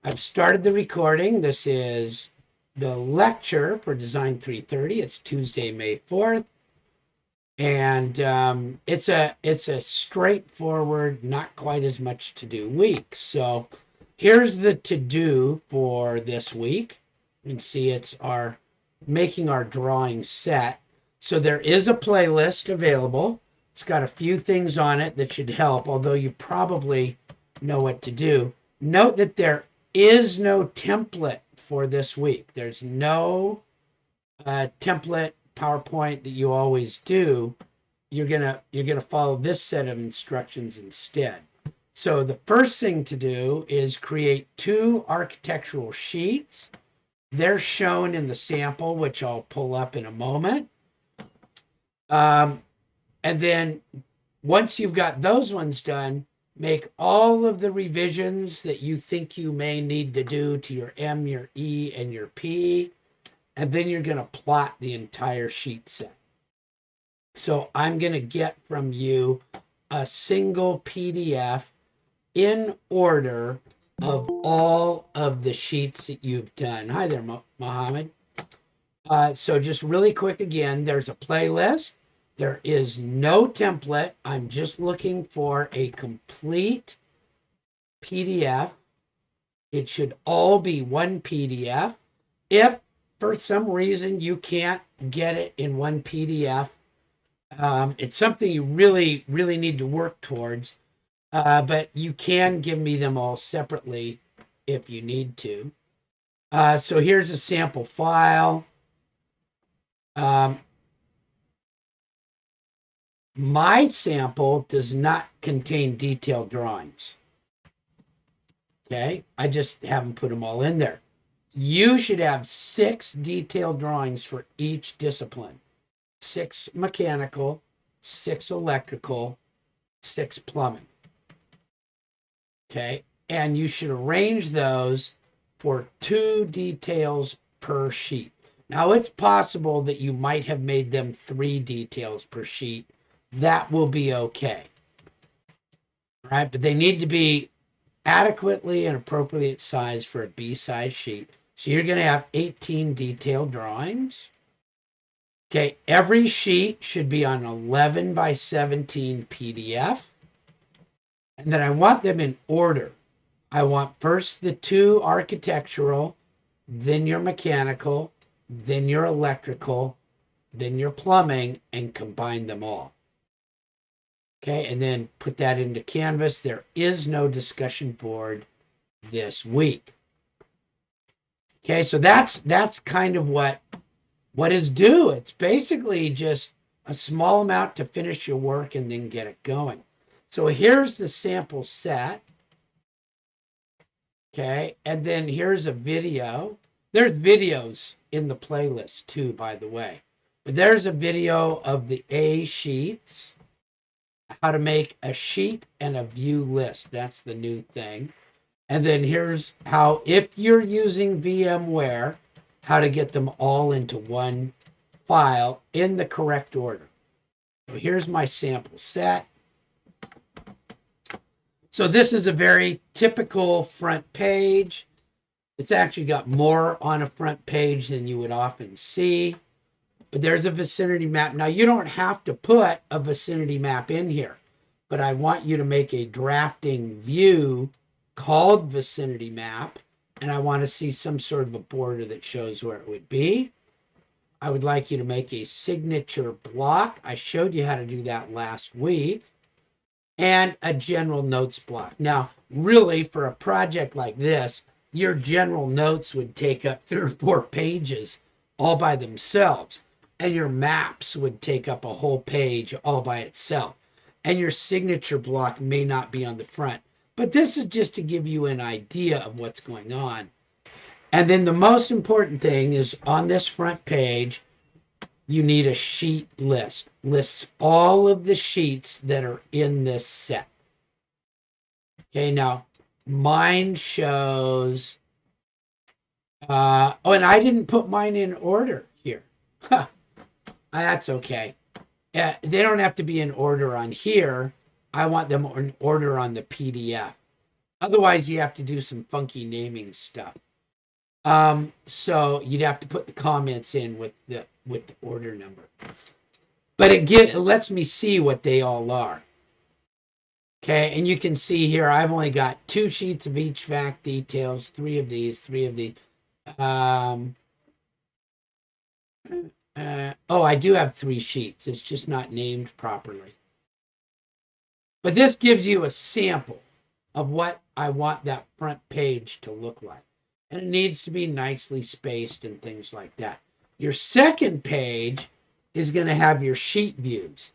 I've started the recording. This is the lecture for Design 330. It's Tuesday, May 4th. And it's a straightforward, not quite as much to do week. So here's the to do for this week. You can see it's our making our drawing set. So there is a playlist available. It's got a few things on it that should help, although you probably know what to do. Note that there is no template for this week. There's no template PowerPoint that you always do. You're gonna follow this set of instructions instead. So the first thing to do is create two architectural sheets. They're shown in the sample, which I'll pull up in a moment. And then once you've got those ones done, make all of the revisions that you think you may need to do to your M, your E, and your P. And then you're going to plot the entire sheet set. So I'm going to get from you a single PDF in order of all of the sheets that you've done. Hi there, Mohammed. So just really quick again, there's a playlist. There is no template. I'm just looking for a complete PDF. It should all be one PDF. If for some reason you can't get it in one PDF, it's something you really, really need to work towards. But you can give me them all separately if you need to. So here's a sample file. My sample does not contain detailed drawings. Okay, I just haven't put them all in there. You should have 6 detailed drawings for each discipline. 6 mechanical, 6 electrical, 6 plumbing. Okay, and you should arrange those for 2 details per sheet. Now it's possible that you might have made them 3 details per sheet. That will be okay. All right, but they need to be adequately and appropriate size for a B-size sheet. So you're going to have 18 detailed drawings. Okay, every sheet should be on 11 by 17 PDF. And then I want them in order. I want first the 2 architectural, then your mechanical, then your electrical, then your plumbing, and combine them all. Okay, and then put that into Canvas. There is no discussion board this week. Okay, so that's kind of what is due. It's basically just a small amount to finish your work and then get it going. So here's the sample set. Okay, and then here's a video. There's videos in the playlist too, by the way. But there's a video of the A sheets, how to make a sheet and a view list. That's the new thing. And then here's how, if you're using VMware, how to get them all into one file in the correct order. So here's my sample set. So this is a very typical front page. It's actually got more on a front page than you would often see. But there's a vicinity map. Now, you don't have to put a vicinity map in here, but I want you to make a drafting view called vicinity map, and I want to see some sort of a border that shows where it would be. I would like you to make a signature block. I showed you how to do that last week. And a general notes block. Now, really, for a project like this, your general notes would take up 3 or 4 pages all by themselves. And your maps would take up a whole page all by itself. And your signature block may not be on the front. But this is just to give you an idea of what's going on. And then the most important thing is on this front page, you need a sheet list. Lists all of the sheets that are in this set. Okay, now mine shows, oh, and I didn't put mine in order here. That's okay. They don't have to be in order on here. I want them in order on the PDF. Otherwise, you have to do some funky naming stuff. So you'd have to put the comments in with the order number. But it lets me see what they all are. Okay, and you can see here I've only got 2 sheets of HVAC details, 3 of these, 3 of these. Um, oh, I do have 3 sheets. It's just not named properly. But this gives you a sample of what I want that front page to look like. And it needs to be nicely spaced and things like that. Your second page is going to have your sheet views.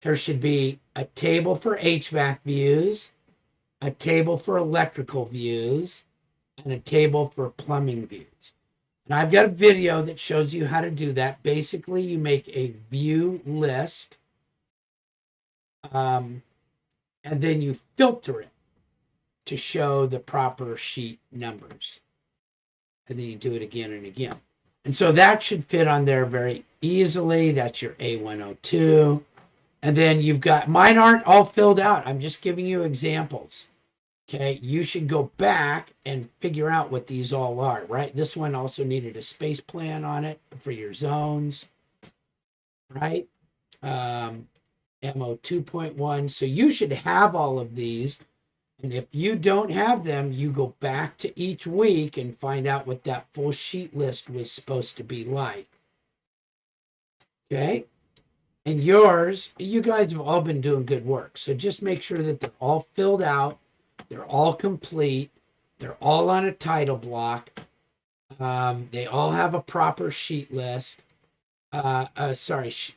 There should be a table for HVAC views, a table for electrical views, and a table for plumbing views. And I've got a video that shows you how to do that. Basically, you make a view list, and then you filter it to show the proper sheet numbers. And then you do it again and again. And so that should fit on there very easily. That's your A102. And then you've got, mine aren't all filled out. I'm just giving you examples. Okay, you should go back and figure out what these all are, right? This one also needed a space plan on it for your zones, right? MO 2.1. So you should have all of these. And if you don't have them, you go back to each week and find out what that full sheet list was supposed to be like. Okay? And yours, you guys have all been doing good work. So just make sure that they're all filled out, they're all complete, they're all on a title block. They all have a proper sheet list.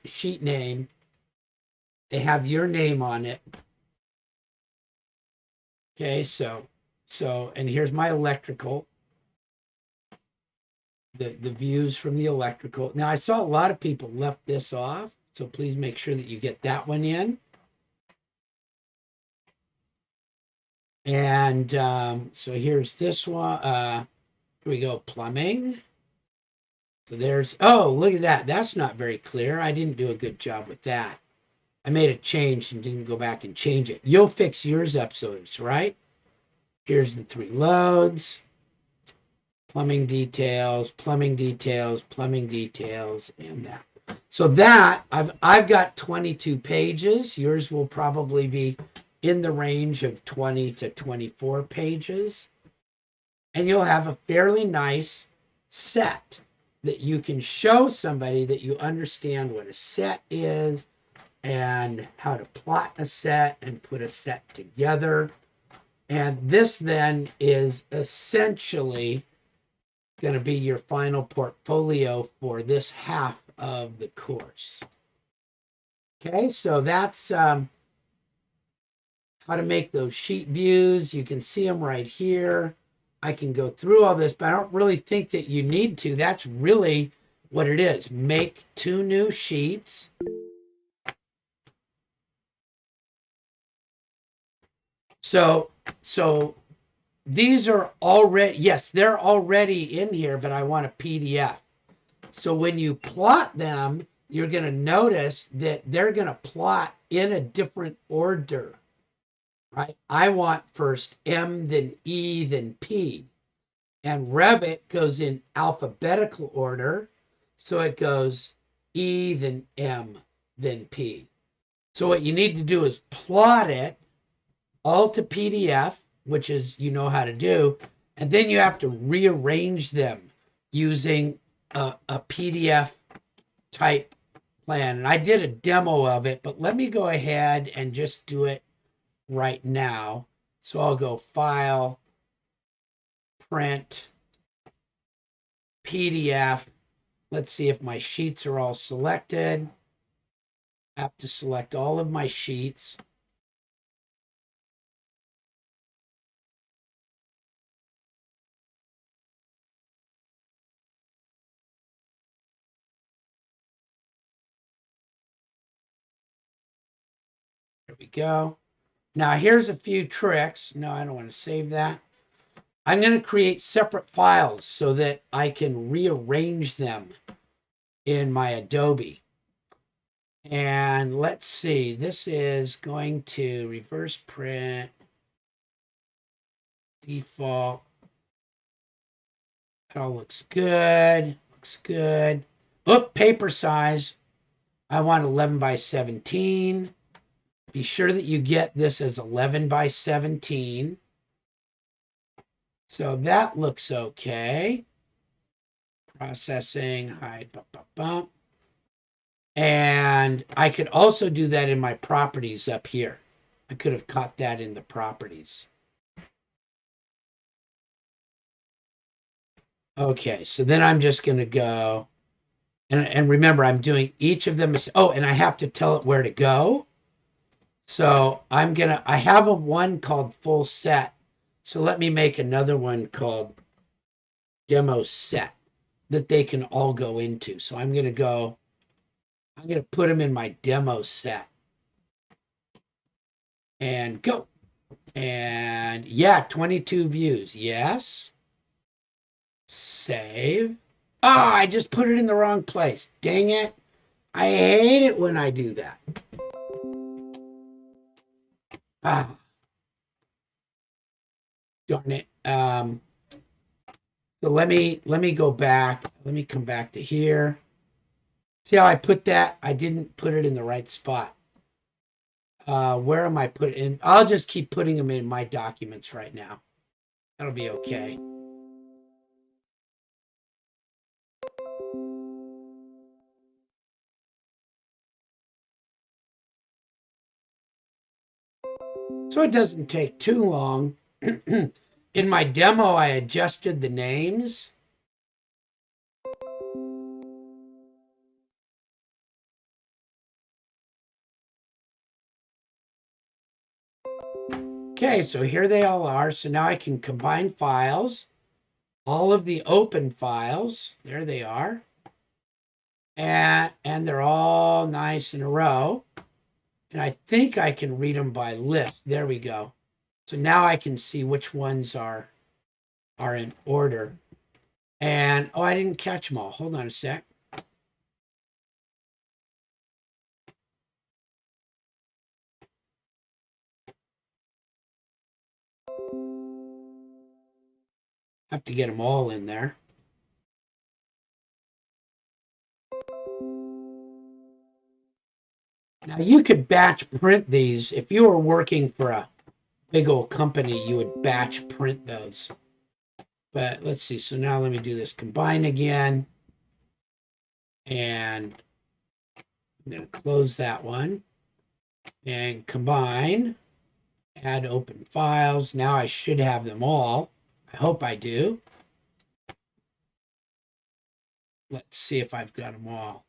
Sheet name. They have your name on it. Okay, so, and here's my electrical. The views from the electrical. Now, I saw a lot of people left this off, so please make sure that you get that one in. And so here's this one. Here we go, plumbing. So there's, oh, look at that. That's not very clear. I didn't do a good job with that. I made a change and didn't go back and change it. You'll fix yours up so it's right. Here's the 3 loads. Plumbing details, plumbing details, plumbing details, and that. So that, I've got 22 pages. Yours will probably be in the range of 20 to 24 pages. And you'll have a fairly nice set that you can show somebody that you understand what a set is and how to plot a set and put a set together. And this then is essentially going to be your final portfolio for this half of the course. Okay, so that's how to make those sheet views. You can see them right here. I can go through all this, but I don't really think that you need to. That's really what it is. Make 2 new sheets. So these are already, yes, they're already in here, but I want a PDF. So when you plot them, you're going to notice that they're going to plot in a different order, right? I want first M, then E, then P. And Revit goes in alphabetical order. So it goes E, then M, then P. So what you need to do is plot it all to PDF, which is, you know how to do. And then you have to rearrange them using a PDF type plan. And I did a demo of it, but let me go ahead and just do it right now. So I'll go File, Print, PDF. Let's see if my sheets are all selected. I have to select all of my sheets. There we go. Now here's a few tricks. No, I don't want to save that. I'm going to create separate files so that I can rearrange them in my Adobe. And let's see, this is going to reverse print. default. That all looks good. Looks good. Oh, paper size. I want 11 by 17. Be sure that you get this as 11 by 17. So that looks okay. Processing, hide, bump, bump, bump. And I could also do that in my properties up here. I could have caught that in the properties. Okay, so then I'm just going to go, and remember, I'm doing each of them. Oh, and I have to tell it where to go. So I have a one called full set. So let me make another one called demo set that they can all go into. So I'm going to put them in my demo set and go. And yeah, 22 views. Yes. Save. Ah, I just put it in the wrong place. Dang it. I hate it when I do that. Ah, darn it. So let me go back. Let me come back to here. See how I put that? I didn't put it in the right spot. Where am I putting? I'll just keep putting them in my documents right now. That'll be okay. So it doesn't take too long. In my demo, I adjusted the names. Okay, so here they all are. So now I can combine files, all of the open files. There they are. And they're all nice in a row. And I think I can read them by list. There we go. So now I can see which ones are in order. And oh, I didn't catch them all. Hold on a sec. I have to get them all in there. Now you could batch print these. If you were working for a big old company, you would batch print those. But let's see. So now let me do this combine again. And I'm going to close that one and combine, add open files. Now I should have them all. I hope I do. Let's see if I've got them all.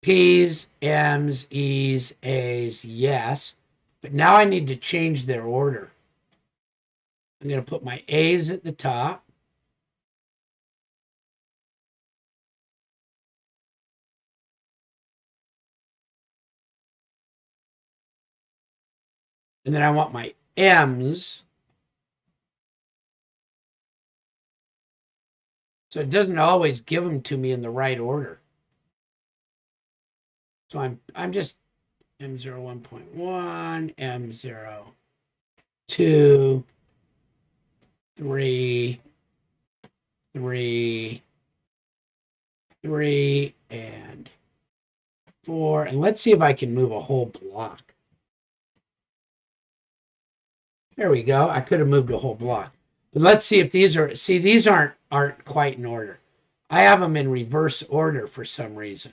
P's, M's, E's, A's, yes. But now I need to change their order. I'm going to put my A's at the top. And then I want my M's. So it doesn't always give them to me in the right order. So I'm just M0 1.1, M0 2, 3, 3, 3, and 4. And let's see if I can move a whole block. There we go. I could have moved a whole block. But let's see if these are, see, these aren't quite in order. I have them in reverse order for some reason.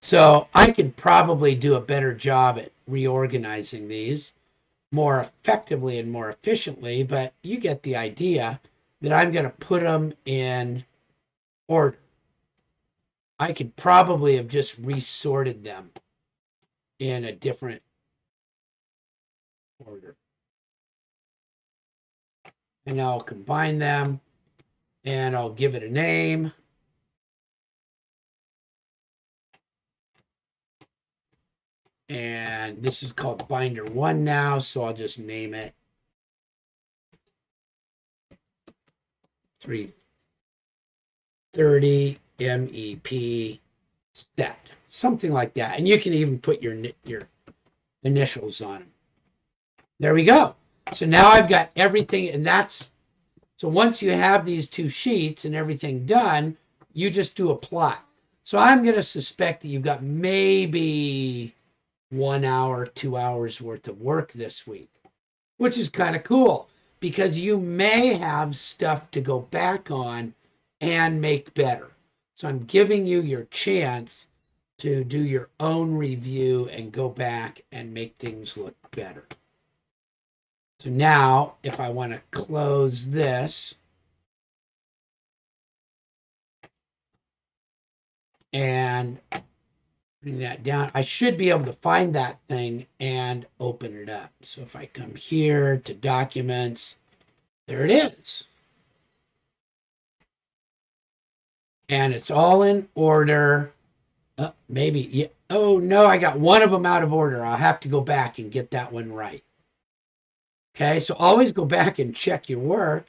So I could probably do a better job at reorganizing these more effectively and more efficiently, but you get the idea that I'm going to put them in order. I could probably have just resorted them in a different order. And I'll combine them and I'll give it a name. And this is called binder 1 now, so I'll just name it 330 MEP set, something like that. And you can even put your initials on them. There we go. So now I've got everything, and so once you have these two sheets and everything done, you just do a plot. So I'm going to suspect that you've got maybe 1 hour, 2 hours worth of work this week, which is kind of cool because you may have stuff to go back on and make better. So I'm giving you your chance to do your own review and go back and make things look better. So now, if I want to close this and bring that down, I should be able to find that thing and open it up. So if I come here to documents, there it is. And it's all in order. Maybe, yeah. Oh no, I got one of them out of order. I'll have to go back and get that one right. Okay, so always go back and check your work.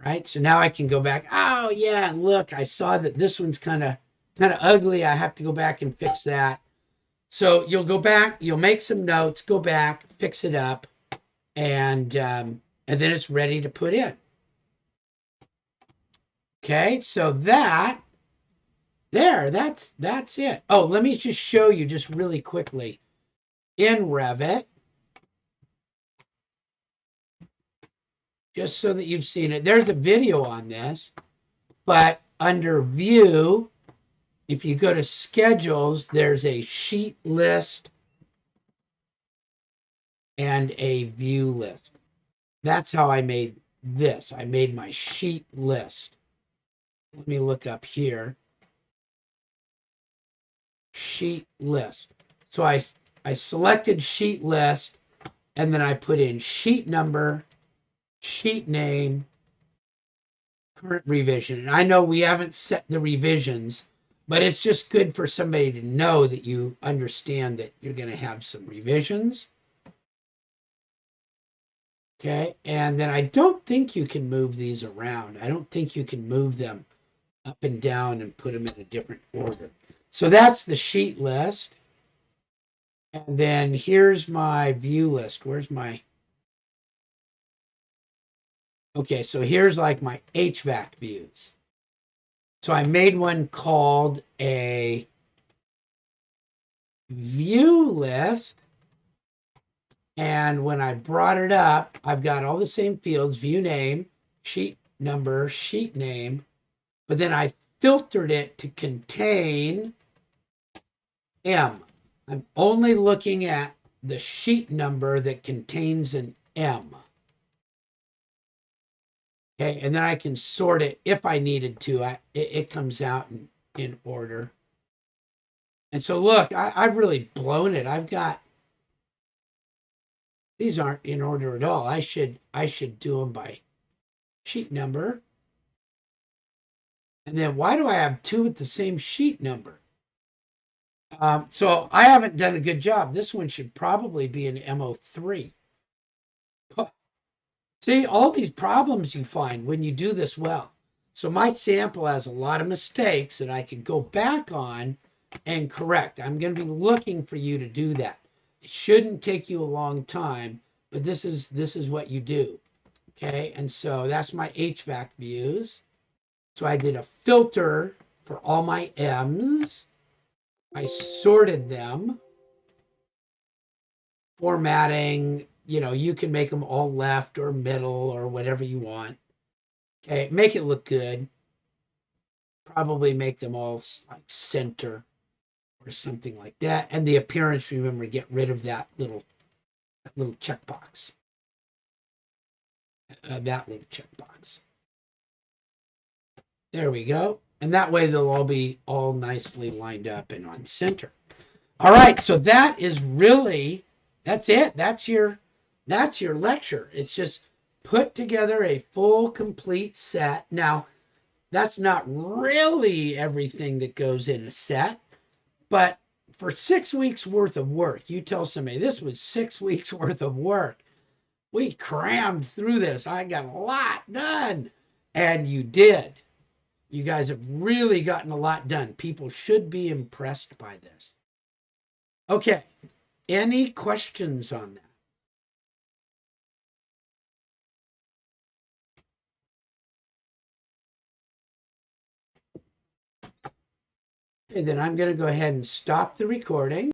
Right, so now I can go back. Oh yeah, and look, I saw that this one's kind of ugly. I have to go back and fix that. So you'll go back, you'll make some notes, go back, fix it up, and then it's ready to put in. Okay, so that's it. Oh, let me just show you just really quickly in Revit, just so that you've seen it. There's a video on this, but under View, if you go to Schedules, there's a sheet list and a view list. That's how I made this. I made my sheet list. Let me look up here. Sheet list. So I selected sheet list, and then I put in sheet number, sheet name, current revision. And I know we haven't set the revisions, but it's just good for somebody to know that you understand that you're going to have some revisions. Okay, and then I don't think you can move these around. I don't think you can move them up and down and put them in a different order. So that's the sheet list. And then here's my view list. Where's my... Okay, so here's like my HVAC views. So I made one called a view list. And when I brought it up, I've got all the same fields: view name, sheet number, sheet name. But then I filtered it to contain M. I'm only looking at the sheet number that contains an M. Okay, and then I can sort it if I needed to. It comes out in order. And so look, I've really blown it. I've got, these aren't in order at all. I should do them by sheet number. And then why do I have two with the same sheet number? So I haven't done a good job. This one should probably be an MO3. See, all these problems you find when you do this well. So my sample has a lot of mistakes that I could go back on and correct. I'm going to be looking for you to do that. It shouldn't take you a long time, but this is what you do. Okay, and so that's my HVAC views. So I did a filter for all my M's. I sorted them. Formatting, you can make them all left or middle or whatever you want. Okay, make it look good. Probably make them all like center or something like that. And the appearance, remember, get rid of that little checkbox. That little checkbox. There we go. And that way they'll all be all nicely lined up and on center. All right, so that's it. That's your lecture. It's just put together a full, complete set. Now, that's not really everything that goes in a set, but for 6 weeks worth of work, you tell somebody this was 6 weeks worth of work. We crammed through this. I got a lot done. And you did. You guys have really gotten a lot done. People should be impressed by this. Okay. Any questions on that? Okay, then I'm going to go ahead and stop the recording.